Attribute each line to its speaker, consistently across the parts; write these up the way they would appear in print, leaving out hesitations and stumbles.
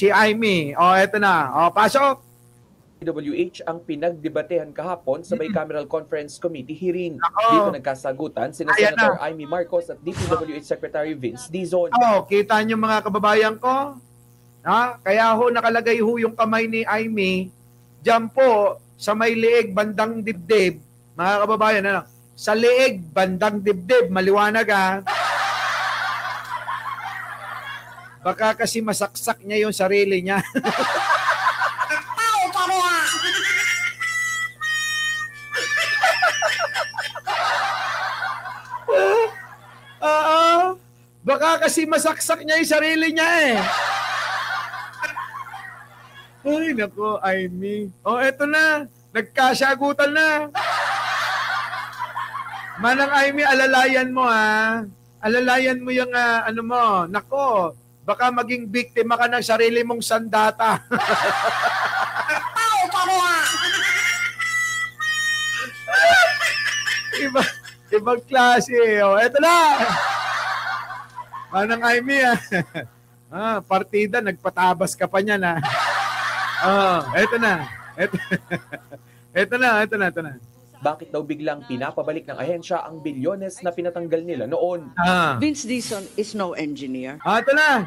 Speaker 1: si Aimee. O, eto na. O, pasok.
Speaker 2: DPWH ang pinagdebatehan kahapon sa Bicameral Conference Committee hearing.
Speaker 1: Ako.
Speaker 2: Dito nagkasagutan sina
Speaker 1: Ayan
Speaker 2: Senator
Speaker 1: na.
Speaker 2: Aimee Marcos at DPWH Secretary Vince Dizon.
Speaker 1: O, kita niyo mga kababayan ko? Ha? Kaya ho, nakalagay ho yung kamay ni Aimee diyan po sa may leeg bandang dibdib. Mga kababayan, ano? Sa leeg bandang dibdib. Maliwanag ha. Baka kasi masaksak niya yung sarili niya. Baka kasi masaksak niya yung sarili niya eh. Ay, nako, Aimee. O, eto na. Nagkasyagutan na. Manang Aimee, alalayan mo ha. Alalayan mo yung ano mo. Nako, baka maging biktima ka ng sarili mong sandata. Ibang klase. O, eto na. Manang Aimee partida, nagpatabas ka pa niyan ha. Eto na. Eto na.
Speaker 3: Bakit daw biglang pinapabalik ng ahensya ang bilyones na pinatanggal nila noon?
Speaker 4: Vince Dizon is no engineer.
Speaker 1: Ito na.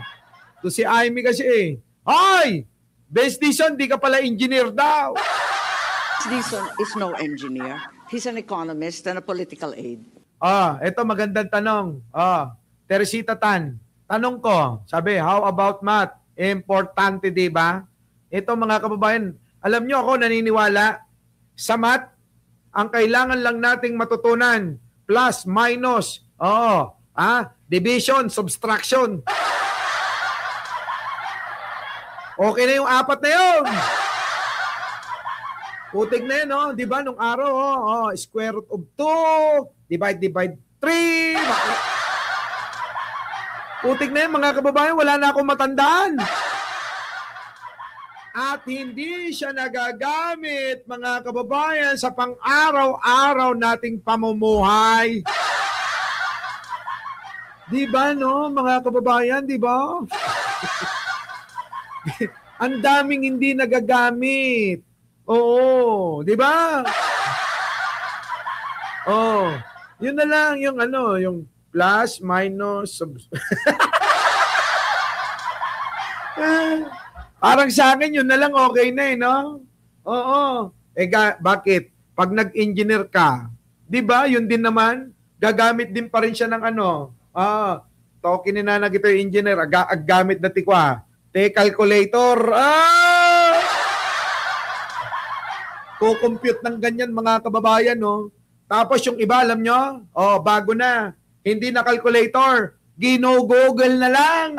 Speaker 1: Ito si Aimee kasi eh. Hoy! Vince Dizon, di ka pala engineer daw.
Speaker 4: Vince Dizon is no engineer. He's an economist and a political aide.
Speaker 1: Ito magandang tanong. Teresita Tan, tanong ko, sabi, how about math? Importante, di ba? Ito mga kababayan, alam nyo ako naniniwala sa math, ang kailangan lang nating matutunan, plus, minus, division, subtraction. Okay na yung apat na yun. Putik na yun, no? Di ba, nung araw, square root of 2, divide 3. Putik na yun, mga kababayan, wala na akong matandaan. At hindi siya nagagamit, mga kababayan, sa pang-araw-araw nating pamumuhay. Di ba, no, mga kababayan, di ba? Ang daming hindi nagagamit. Oo, di ba? Yun na lang yung yung plus, minus, parang sa akin, yun na lang okay na eh, no? Oo. Bakit? Pag nag-engineer ka, di ba, yun din naman, gagamit din pa rin siya ng token na ito yung engineer, gamit na tikwa. Calculator. Kukompute ng ganyan, mga kababayan, no? Tapos yung iba, alam nyo, bago na, hindi na calculator, gino-google na lang.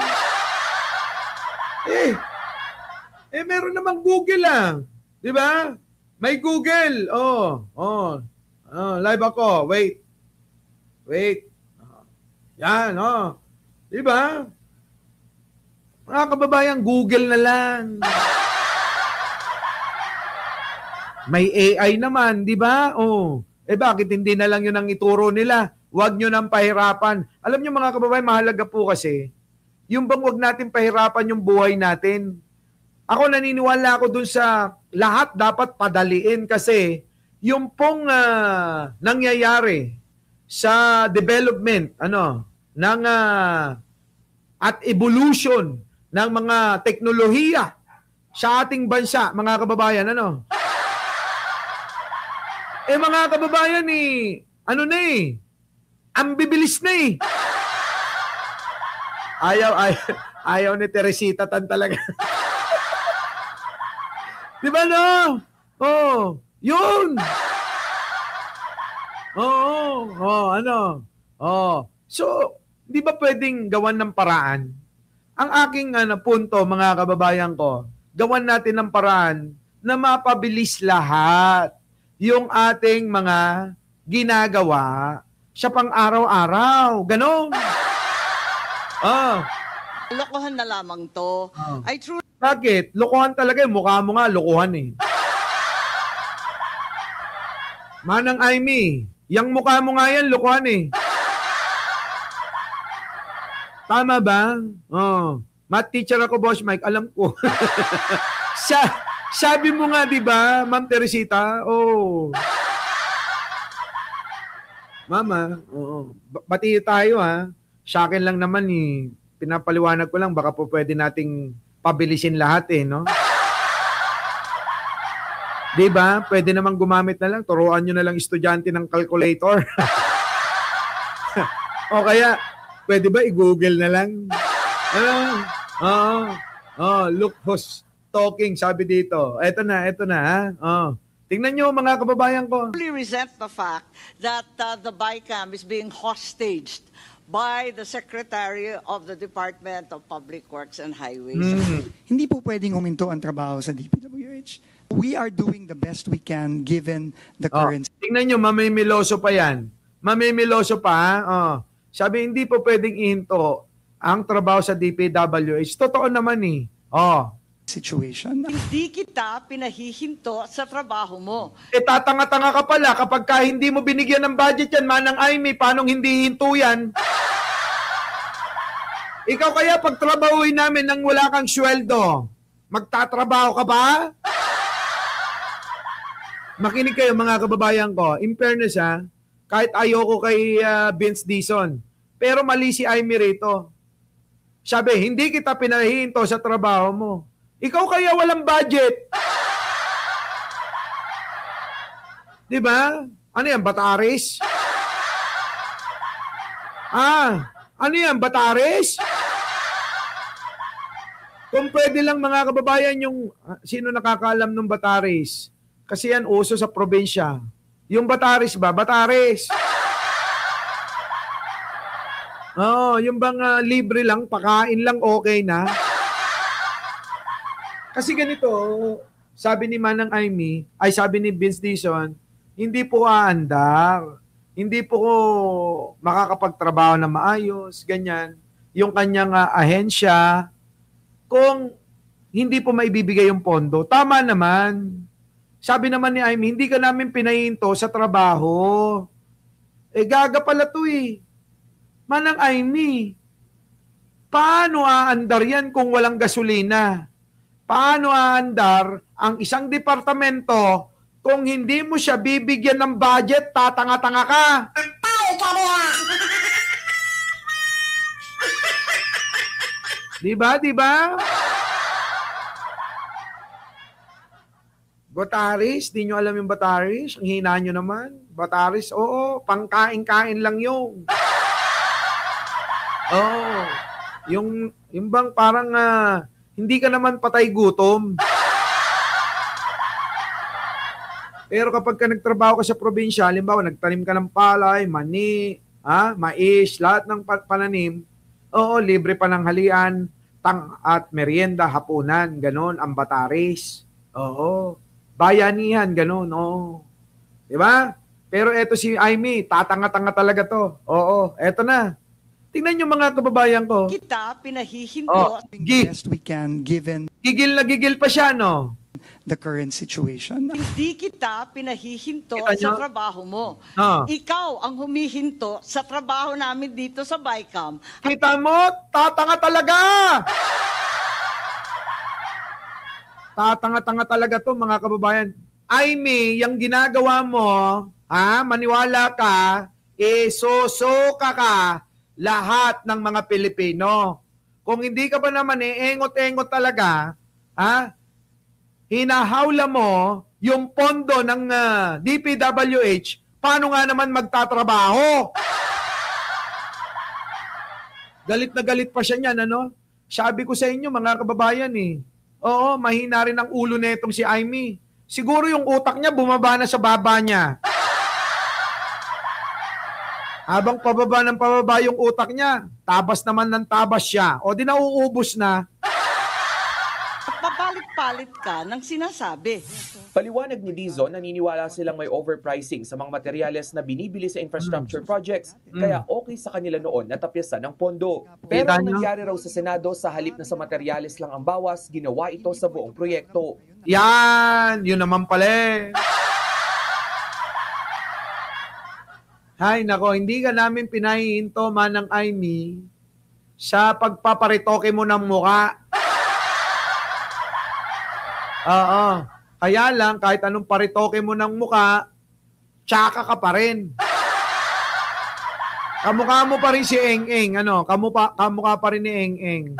Speaker 1: Meron namang Google lang. Di ba? May Google. Live ako. Wait. Yan, Di ba? Mga kababayan, Google na lang. May AI naman, di ba? Bakit hindi na lang yun ang ituro nila? Huwag nyo nang pahirapan. Alam nyo mga kababayan, mahalaga po kasi, yung bang huwag natin pahirapan yung buhay natin. Ako naniniwala ako dun sa lahat dapat padaliin kasi yung pong nangyayari sa development at evolution ng mga teknolohiya sa ating bansa, mga kababayan, mga kababayan ang bibilis na ayaw ni Teresita Tan talaga. Di ba, no? Yun. So, di ba pwedeng gawan ng paraan? Ang aking punto, mga kababayan ko, gawan natin ng paraan na mapabilis lahat yung ating mga ginagawa sa pang-araw-araw. Ganon.
Speaker 4: Lokohan na lamang to.
Speaker 1: Bakit? Lokohan talaga. Mukha mo nga, lokohan eh. Manang Aimee, yung mukha mo nga yan, lokohan eh. Tama ba? Math teacher ako, Boss Mike, alam ko. Sabi mo nga, di ba, Ma'am Teresita? Oh. Mama, oo. Bati tayo, ha. Sa akin lang naman, eh. Pinapaliwanag ko lang, baka po pwede nating pabilisin lahat, eh, no? Di ba? Pwede naman gumamit na lang. Turuan nyo na lang estudyante ng calculator. O kaya, pwede ba i-google na lang? Look who's talking, sabi dito. Eto na, ha? Tingnan nyo, mga kababayan ko.
Speaker 4: I resent the fact that the BICAM is being hostaged by the Secretary of the Department of Public Works and Highways.
Speaker 5: Hindi po pwedeng huminto ang trabaho sa DPWH. We are doing the best we can given the current...
Speaker 1: Tingnan nyo, mamimiloso pa yan. Mamimiloso pa, ha? Sabi, hindi po pwedeng ihinto ang trabaho sa DPWH. Totoo naman, eh.
Speaker 5: situation.
Speaker 4: Hindi kita pinahihinto sa trabaho mo.
Speaker 1: Tatanga-tanga ka pala kapag hindi mo binigyan ng budget yan, Manang Aimee, paano hindi hinto yan? Ikaw kaya pagtrabahuin namin nang wala kang sweldo, magtatrabaho ka ba? Makinig kayo mga kababayan ko. In fairness, ha, kahit ayoko kay Vince Dizon, pero mali si Aimee rito. Sabi, hindi kita pinahihinto sa trabaho mo. Ikaw kaya walang budget. Di ba? Ano yan, Batares? Ano yan, Batares? Kung pwede lang mga kababayan yung sino nakakaalam ng Batares. Kasi yan uso sa probinsya. Yung Batares ba? Batares. Yung bang libre lang, pakain lang okay na. Kasi ganito, sabi ni Manang Aimee, sabi ni Vince Dizon, hindi po aandar. Hindi po ko makakapagtrabaho na maayos, ganyan. Yung kanyang ahensya, kung hindi po maibibigay yung pondo, tama naman. Sabi naman ni Aimee, hindi ka namin pinahinto sa trabaho. Gaga pala to eh. Manang Aimee, paano aandar yan kung walang gasolina? Paano aandar ang isang departamento kung hindi mo siya bibigyan ng budget, tatanga-tanga ka? Diba? Bataris, di nyo alam yung Bataris? Ang hina nyo naman. Bataris, oo, pangkain-kain lang yung. Yung bang parang hindi ka naman patay gutom. Pero kapag ka nagtrabaho ka sa probinsya, halimbawa nagtanim ka ng palay, mani, mais, lahat ng pananim, libre pa ng halian, at merienda, hapunan, ganon, ang Bataris. Bayanihan, ganon, Diba? Pero eto si Aimee, tatanga-tanga talaga to. Eto na. Tingnan nyo mga kababayan ko.
Speaker 4: Kita pinahihinto.
Speaker 5: The best we can given
Speaker 1: Gigil na gigil pa siya, no?
Speaker 5: the current situation.
Speaker 4: Hindi kita pinahihinto
Speaker 1: Kita
Speaker 4: sa
Speaker 1: nyo?
Speaker 4: trabaho mo.
Speaker 1: Ah.
Speaker 4: Ikaw ang humihinto sa trabaho namin dito sa BICAM.
Speaker 1: Kita mo, tatanga talaga! Tatanga-tanga talaga to mga kababayan. Aimee, yung ginagawa mo, maniwala ka, susuka ka lahat ng mga Pilipino. Kung hindi ka ba naman engot-engot talaga, hinahawla mo yung pondo ng DPWH, paano nga naman magtatrabaho? Galit na galit pa siya niyan, ano? Sabi ko sa inyo, mga kababayan Oo, mahina rin ang ulo netong si Aimee. Siguro yung utak niya bumaba na sa baba niya. Habang pababa ng pababa yung utak niya, tabas naman ng tabas siya. O di nauubos na.
Speaker 4: At papalit-palit ka ng sinasabi.
Speaker 2: Paliwanag ni Dizon, naniniwala silang may overpricing sa mga materyales na binibili sa infrastructure projects, kaya okay sa kanila noon na tapyasan ng pondo. Pero
Speaker 1: Kita
Speaker 2: ang
Speaker 1: nyo?
Speaker 2: nangyari raw sa Senado, sa halip na sa materyales lang ang bawas, ginawa ito sa buong proyekto.
Speaker 1: Yan, yun naman pala Hay, nako, hindi ka namin pinahihinto, Manang Aimee. sa pagpaparitoke mo ng muka. Oo. Kaya lang, kahit anong paritoke mo ng muka, tsaka ka pa rin. Kamukha mo pa rin si Eng-Eng. Kamukha pa rin ni Eng-Eng.